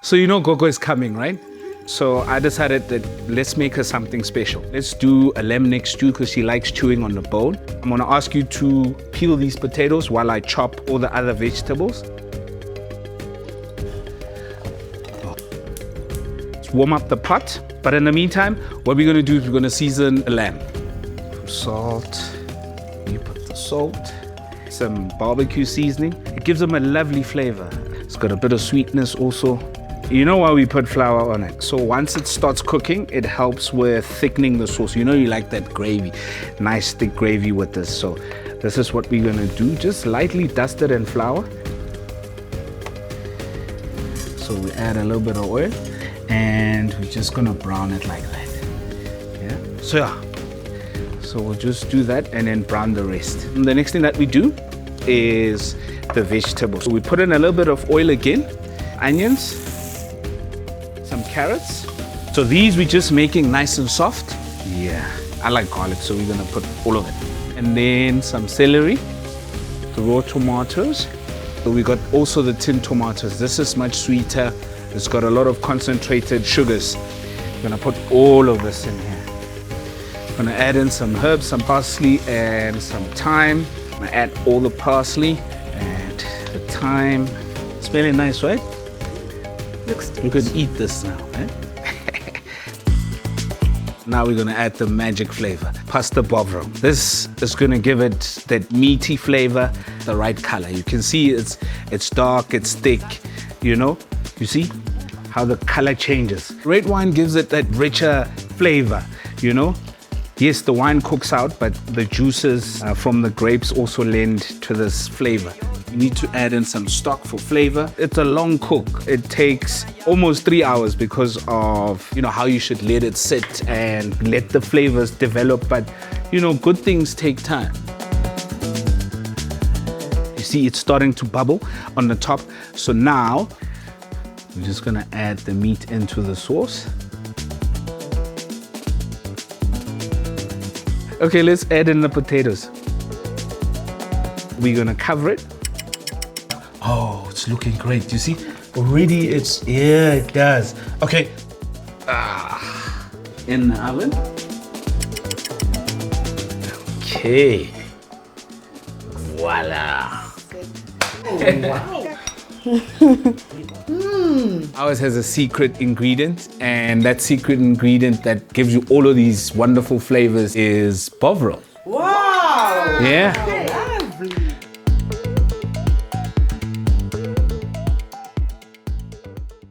So you know Gogo is coming, right? So I decided that let's make her something special. Let's do a lamb neck stew because she likes chewing on the bone. I'm gonna ask you to peel these potatoes while I chop all the other vegetables. Let's warm up the pot. But in the meantime, what we're gonna do is we're gonna season the lamb. Salt, you put the salt, some barbecue seasoning. It gives them a lovely flavor. It's got a bit of sweetness also. You know why we put flour on it? So once it starts cooking, it helps with thickening the sauce. You know you like that gravy, nice thick gravy with this. So this is what we're gonna do. Just lightly dust it in flour. So we add a little bit of oil and we're just gonna brown it like that. Yeah. So we'll just do that and then brown the rest. And the next thing that we do is the vegetables. So we put in a little bit of oil again, onions, some carrots. So these we're just making nice and soft. Yeah, I like garlic, so we're gonna put all of it. And then some celery, the raw tomatoes. So we got also the tin tomatoes. This is much sweeter. It's got a lot of concentrated sugars. I'm gonna put all of this in here. I'm gonna add in some herbs, some parsley and some thyme. I'm gonna add all the parsley and the thyme. Smelling nice, right? Looks tasty. You could eat this now, eh? Now we're gonna add the magic flavor, pasta BOVRIL. This is gonna give it that meaty flavor, the right color. You can see it's dark, it's thick, you know? You see how the color changes. Red wine gives it that richer flavor, you know? Yes, the wine cooks out, but the juices from the grapes also lend to this flavor. You need to add in some stock for flavor. It's a long cook. It takes almost 3 hours because of, you know, how you should let it sit and let the flavors develop. But, you know, good things take time. You see, it's starting to bubble on the top. So now, we're just gonna add the meat into the sauce. Okay, let's add in the potatoes. We're gonna cover it. Oh, it's looking great. You see, already yeah, it does. Okay, in the oven. Okay, voila. Ours has a secret ingredient, and that secret ingredient that gives you all of these wonderful flavors is BOVRIL. Wow! Yeah.